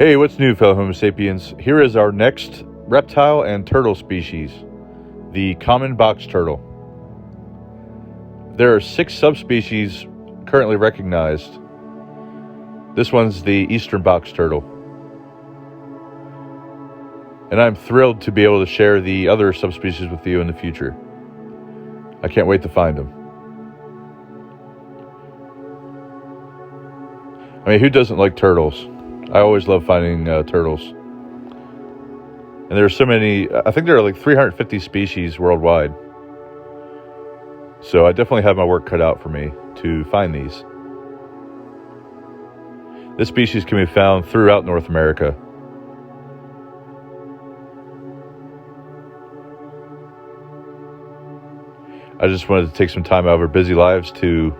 Hey, what's new, fellow Homo sapiens? Here is our next reptile and turtle species, the common box turtle. There are 6 subspecies currently recognized. This one's the eastern box turtle. And I'm thrilled to be able to share the other subspecies with you in the future. I can't wait to find them. I mean, who doesn't like turtles? I always love finding turtles. And there are so many, I think there are like 350 species worldwide. So I definitely have my work cut out for me to find these. This species can be found throughout North America. I just wanted to take some time out of our busy lives to